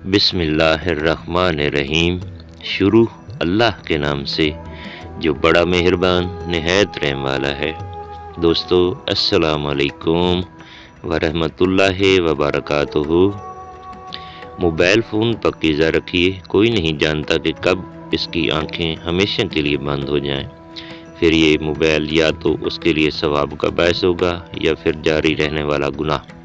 بسم اللہ الرحمن الرحیم۔ شروع اللہ کے نام سے جو بڑا مہربان نہایت رحم والا ہے۔ دوستو السلام علیکم ورحمۃ اللہ وبرکاتہ۔ موبائل فون پاکیزہ رکھیے، کوئی نہیں جانتا کہ کب اس کی آنکھیں ہمیشہ کے لیے بند ہو جائیں، پھر یہ موبائل یا تو اس کے لیے ثواب کا باعث ہوگا یا پھر جاری رہنے والا گناہ۔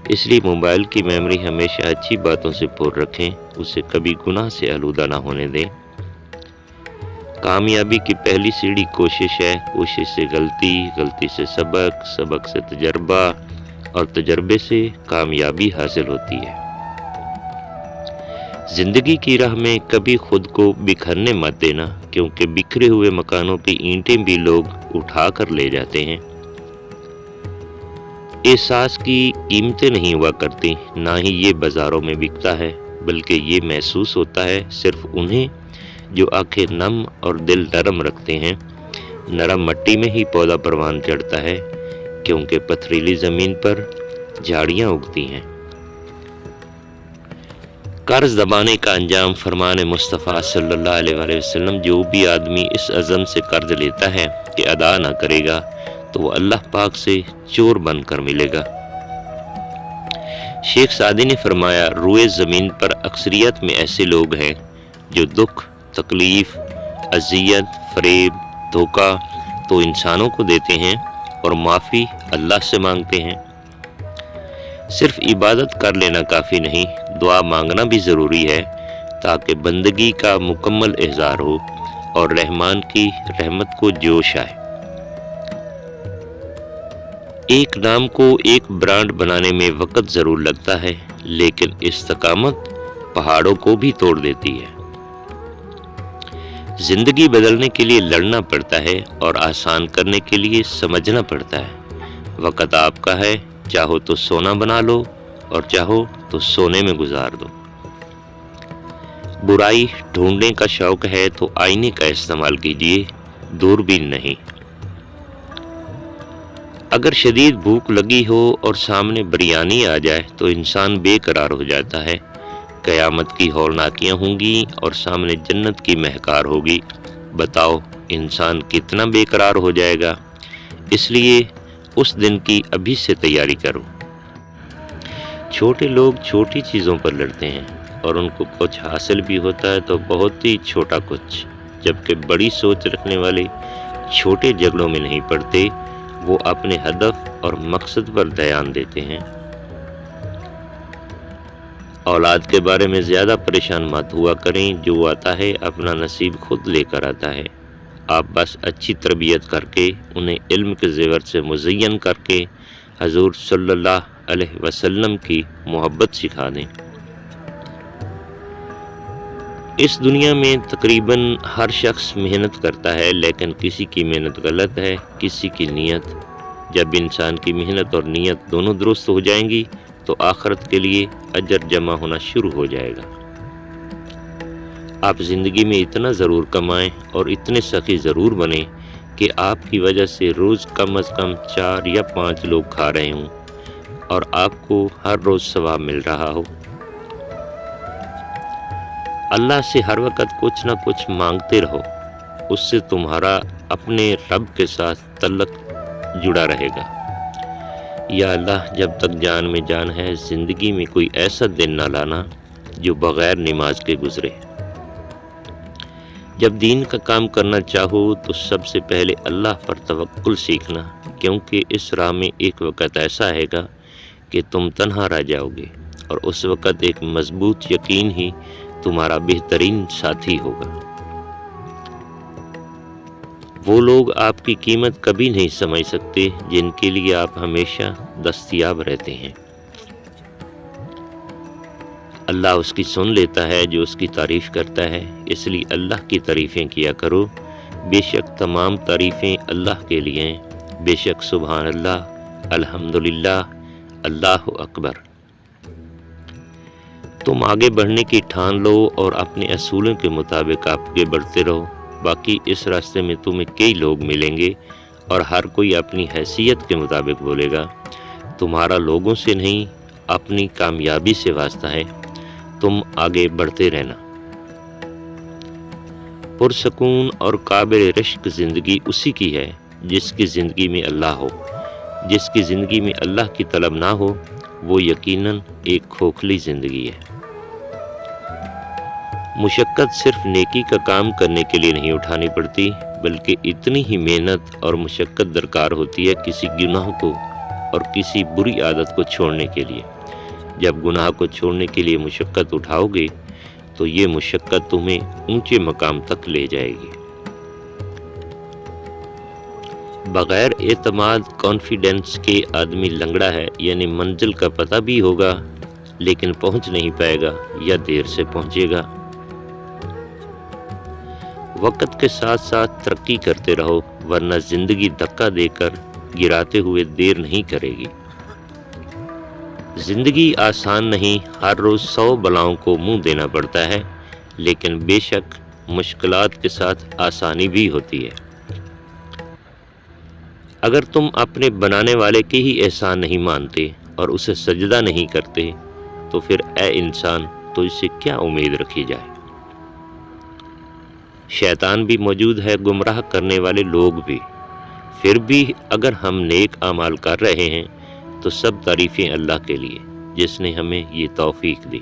اس لیے موبائل کی میموری ہمیشہ اچھی باتوں سے پر رکھیں، اسے کبھی گناہ سے آلودہ نہ ہونے دیں۔ کامیابی کی پہلی سیڑھی کوشش ہے، کوشش سے غلطی، غلطی سے سبق، سبق سے تجربہ اور تجربے سے کامیابی حاصل ہوتی ہے۔ زندگی کی راہ میں کبھی خود کو بکھرنے مت دینا، کیونکہ بکھرے ہوئے مکانوں کی اینٹیں بھی لوگ اٹھا کر لے جاتے ہیں۔ احساس کی قیمتیں نہیں ہوا کرتی، نہ ہی یہ بازاروں میں بکتا ہے، بلکہ یہ محسوس ہوتا ہے صرف انہیں جو آنکھیں نم اور دل نرم رکھتے ہیں۔ نرم مٹی میں ہی پودا پروان چڑھتا ہے، کیونکہ پتھریلی زمین پر جھاڑیاں اگتی ہیں۔ قرض دبانے کا انجام فرمان مصطفیٰ صلی اللہ علیہ وآلہ وسلم، جو بھی آدمی اس عزم سے قرض لیتا ہے کہ ادا نہ کرے گا تو وہ اللہ پاک سے چور بن کر ملے گا۔ شیخ سعدی نے فرمایا، روئے زمین پر اکثریت میں ایسے لوگ ہیں جو دکھ، تکلیف، اذیت، فریب، دھوکہ تو انسانوں کو دیتے ہیں اور معافی اللہ سے مانگتے ہیں۔ صرف عبادت کر لینا کافی نہیں، دعا مانگنا بھی ضروری ہے تاکہ بندگی کا مکمل اظہار ہو اور رحمان کی رحمت کو جوش آئے۔ ایک نام کو ایک برانڈ بنانے میں وقت ضرور لگتا ہے، لیکن استقامت پہاڑوں کو بھی توڑ دیتی ہے۔ زندگی بدلنے کے لیے لڑنا پڑتا ہے اور آسان کرنے کے لیے سمجھنا پڑتا ہے۔ وقت آپ کا ہے، چاہو تو سونا بنا لو اور چاہو تو سونے میں گزار دو۔ برائی ڈھونڈنے کا شوق ہے تو آئینے کا استعمال کیجیے، دوربین نہیں۔ اگر شدید بھوک لگی ہو اور سامنے بریانی آ جائے تو انسان بے قرار ہو جاتا ہے۔ قیامت کی ہولناکیاں ہوں گی اور سامنے جنت کی مہکار ہوگی، بتاؤ انسان کتنا بے قرار ہو جائے گا۔ اس لیے اس دن کی ابھی سے تیاری کرو۔ چھوٹے لوگ چھوٹی چیزوں پر لڑتے ہیں اور ان کو کچھ حاصل بھی ہوتا ہے تو بہت ہی چھوٹا کچھ، جبکہ بڑی سوچ رکھنے والے چھوٹے جھگڑوں میں نہیں پڑتے، وہ اپنے ہدف اور مقصد پر دھیان دیتے ہیں۔ اولاد کے بارے میں زیادہ پریشان مت ہوا کریں، جو آتا ہے اپنا نصیب خود لے کر آتا ہے۔ آپ بس اچھی تربیت کر کے، انہیں علم کے زیور سے مزین کر کے حضور صلی اللہ علیہ وسلم کی محبت سکھا دیں۔ اس دنیا میں تقریباً ہر شخص محنت کرتا ہے، لیکن کسی کی محنت غلط ہے، کسی کی نیت۔ جب انسان کی محنت اور نیت دونوں درست ہو جائیں گی تو آخرت کے لیے اجر جمع ہونا شروع ہو جائے گا۔ آپ زندگی میں اتنا ضرور کمائیں اور اتنے سخی ضرور بنیں کہ آپ کی وجہ سے روز کم از کم 4 یا 5 لوگ کھا رہے ہوں اور آپ کو ہر روز ثواب مل رہا ہو۔ اللہ سے ہر وقت کچھ نہ کچھ مانگتے رہو، اس سے تمہارا اپنے رب کے ساتھ تعلق جڑا رہے گا۔ یا اللہ، جب تک جان میں جان ہے زندگی میں کوئی ایسا دن نہ لانا جو بغیر نماز کے گزرے۔ جب دین کا کام کرنا چاہو تو سب سے پہلے اللہ پر توکل سیکھنا، کیونکہ اس راہ میں ایک وقت ایسا آئے گا کہ تم تنہا رہ جاؤ گے، اور اس وقت ایک مضبوط یقین ہی تمہارا بہترین ساتھی ہوگا۔ وہ لوگ آپ کی قیمت کبھی نہیں سمجھ سکتے جن کے لیے آپ ہمیشہ دستیاب رہتے ہیں۔ اللہ اس کی سن لیتا ہے جو اس کی تعریف کرتا ہے، اس لیے اللہ کی تعریفیں کیا کرو۔ بے شک تمام تعریفیں اللہ کے لیے ہیں، بے شک سبحان اللہ، الحمدللہ، اللہ اکبر۔ تم آگے بڑھنے کی ٹھان لو اور اپنے اصولوں کے مطابق آگے بڑھتے رہو، باقی اس راستے میں تمہیں کئی لوگ ملیں گے اور ہر کوئی اپنی حیثیت کے مطابق بولے گا۔ تمہارا لوگوں سے نہیں، اپنی کامیابی سے واسطہ ہے۔ تم آگے بڑھتے رہنا۔ پرسکون اور قابل رشک زندگی اسی کی ہے جس کی زندگی میں اللہ ہو۔ جس کی زندگی میں اللہ کی طلب نہ ہو وہ یقیناً ایک کھوکھلی زندگی ہے۔ مشقت صرف نیکی کا کام کرنے کے لیے نہیں اٹھانی پڑتی، بلکہ اتنی ہی محنت اور مشقت درکار ہوتی ہے کسی گناہ کو اور کسی بری عادت کو چھوڑنے کے لیے۔ جب گناہ کو چھوڑنے کے لیے مشقت اٹھاؤ گے تو یہ مشقت تمہیں اونچے مقام تک لے جائے گی۔ بغیر اعتماد کانفیڈنس کے آدمی لنگڑا ہے، یعنی منزل کا پتہ بھی ہوگا لیکن پہنچ نہیں پائے گا یا دیر سے پہنچے گا۔ وقت کے ساتھ ساتھ ترقی کرتے رہو، ورنہ زندگی دھکا دے کر گراتے ہوئے دیر نہیں کرے گی۔ زندگی آسان نہیں، ہر روز 100 بلاؤں کو منہ دینا پڑتا ہے، لیکن بے شک مشکلات کے ساتھ آسانی بھی ہوتی ہے۔ اگر تم اپنے بنانے والے کے ہی احسان نہیں مانتے اور اسے سجدہ نہیں کرتے تو پھر اے انسان تجھ سے کیا امید رکھی جائے؟ شیطان بھی موجود ہے، گمراہ کرنے والے لوگ بھی۔ پھر بھی اگر ہم نیک اعمال کر رہے ہیں تو سب تعریفیں اللہ کے لیے جس نے ہمیں یہ توفیق دی۔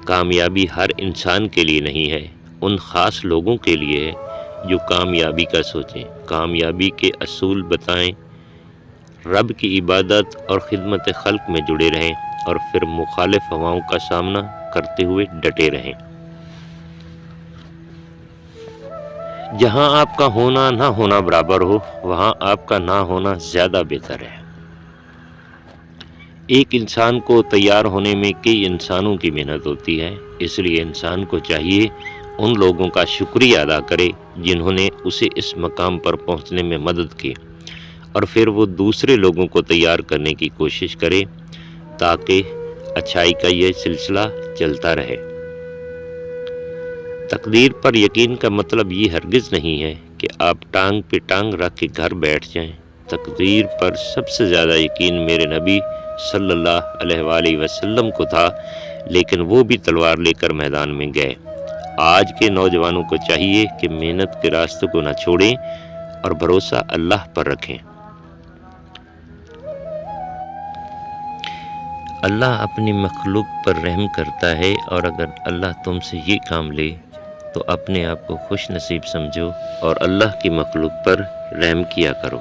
کامیابی ہر انسان کے لیے نہیں ہے، ان خاص لوگوں کے لیے ہے جو کامیابی کا سوچیں، کامیابی کے اصول بتائیں، رب کی عبادت اور خدمت خلق میں جڑے رہیں اور پھر مخالف ہواؤں کا سامنا کرتے ہوئے ڈٹے رہیں۔ جہاں آپ کا ہونا نہ ہونا برابر ہو، وہاں آپ کا نہ ہونا زیادہ بہتر ہے۔ ایک انسان کو تیار ہونے میں کئی انسانوں کی محنت ہوتی ہے، اس لیے انسان کو چاہیے ان لوگوں کا شکریہ ادا کرے جنہوں نے اسے اس مقام پر پہنچنے میں مدد کی، اور پھر وہ دوسرے لوگوں کو تیار کرنے کی کوشش کرے تاکہ اچھائی کا یہ سلسلہ چلتا رہے۔ تقدیر پر یقین کا مطلب یہ ہرگز نہیں ہے کہ آپ ٹانگ پہ ٹانگ رکھ کے گھر بیٹھ جائیں۔ تقدیر پر سب سے زیادہ یقین میرے نبی صلی اللہ علیہ وآلہ وسلم کو تھا، لیکن وہ بھی تلوار لے کر میدان میں گئے۔ آج کے نوجوانوں کو چاہیے کہ محنت کے راستے کو نہ چھوڑیں اور بھروسہ اللہ پر رکھیں۔ اللہ اپنی مخلوق پر رحم کرتا ہے، اور اگر اللہ تم سے یہ کام لے تو اپنے آپ کو خوش نصیب سمجھو اور اللہ کی مخلوق پر رحم کیا کرو۔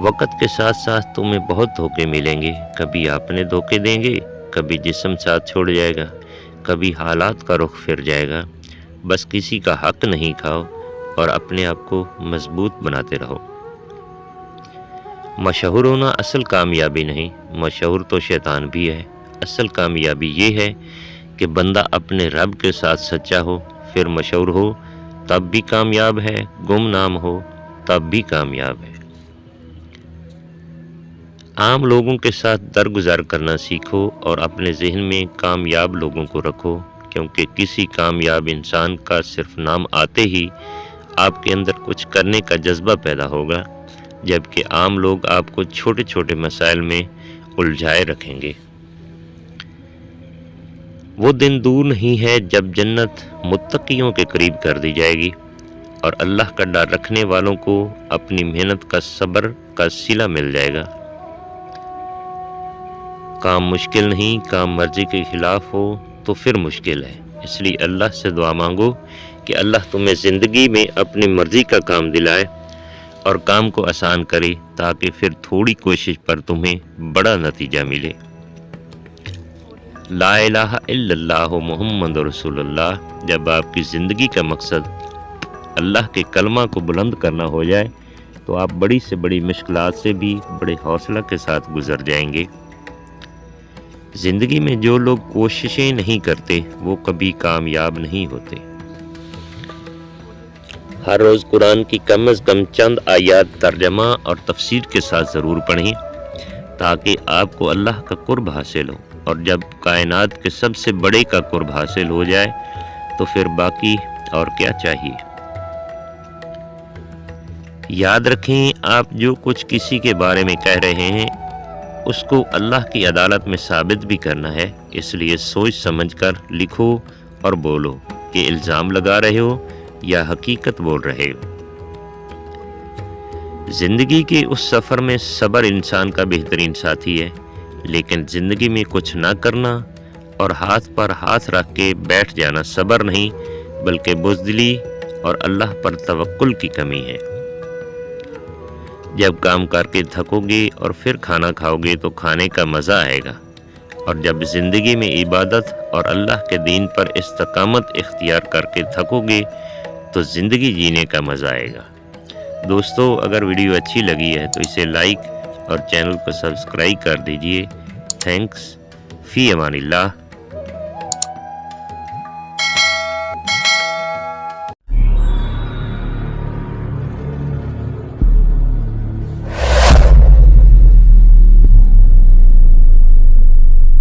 وقت کے ساتھ ساتھ تمہیں بہت دھوکے ملیں گے، کبھی اپنے دھوکے دیں گے، کبھی جسم ساتھ چھوڑ جائے گا، کبھی حالات کا رخ پھر جائے گا۔ بس کسی کا حق نہیں کھاؤ اور اپنے آپ کو مضبوط بناتے رہو۔ مشہور ہونا اصل کامیابی نہیں، مشہور تو شیطان بھی ہے۔ اصل کامیابی یہ ہے کہ بندہ اپنے رب کے ساتھ سچا ہو، پھر مشہور ہو تب بھی کامیاب ہے، گمنام ہو تب بھی کامیاب ہے۔ عام لوگوں کے ساتھ درگزر کرنا سیکھو اور اپنے ذہن میں کامیاب لوگوں کو رکھو، کیونکہ کسی کامیاب انسان کا صرف نام آتے ہی آپ کے اندر کچھ کرنے کا جذبہ پیدا ہوگا، جبکہ عام لوگ آپ کو چھوٹے چھوٹے مسائل میں الجھائے رکھیں گے۔ وہ دن دور نہیں ہے جب جنت متقیوں کے قریب کر دی جائے گی اور اللہ کا ڈر رکھنے والوں کو اپنی محنت کا صبر کا صلہ مل جائے گا۔ کام مشکل نہیں، کام مرضی کے خلاف ہو تو پھر مشکل ہے، اس لیے اللہ سے دعا مانگو کہ اللہ تمہیں زندگی میں اپنی مرضی کا کام دلائے اور کام کو آسان کرے، تاکہ پھر تھوڑی کوشش پر تمہیں بڑا نتیجہ ملے۔ لا الہ الا اللہ محمد رسول اللہ۔ جب آپ کی زندگی کا مقصد اللہ کے کلمہ کو بلند کرنا ہو جائے تو آپ بڑی سے بڑی مشکلات سے بھی بڑے حوصلہ کے ساتھ گزر جائیں گے۔ زندگی میں جو لوگ کوششیں نہیں کرتے وہ کبھی کامیاب نہیں ہوتے۔ ہر روز قرآن کی کم از کم چند آیات ترجمہ اور تفسیر کے ساتھ ضرور پڑھیں تاکہ آپ کو اللہ کا قرب حاصل ہو، اور جب کائنات کے سب سے بڑے کا قرب حاصل ہو جائے تو پھر باقی اور کیا چاہیے۔ یاد رکھیں، آپ جو کچھ کسی کے بارے میں کہہ رہے ہیں اس کو اللہ کی عدالت میں ثابت بھی کرنا ہے، اس لیے سوچ سمجھ کر لکھو اور بولو کہ الزام لگا رہے ہو یا حقیقت بول رہے ہو۔ زندگی کے اس سفر میں صبر انسان کا بہترین ساتھی ہے، لیکن زندگی میں کچھ نہ کرنا اور ہاتھ پر ہاتھ رکھ کے بیٹھ جانا صبر نہیں بلکہ بزدلی اور اللہ پر توکل کی کمی ہے۔ جب کام کر کے تھکو گے اور پھر کھانا کھاؤ گے تو کھانے کا مزہ آئے گا، اور جب زندگی میں عبادت اور اللہ کے دین پر استقامت اختیار کر کے تھکو گے تو زندگی جینے کا مزہ آئے گا۔ دوستو، اگر ویڈیو اچھی لگی ہے تو اسے لائک اور چینل کو سبسکرائب کر دیجئے۔ تھینکس، فی امان اللہ۔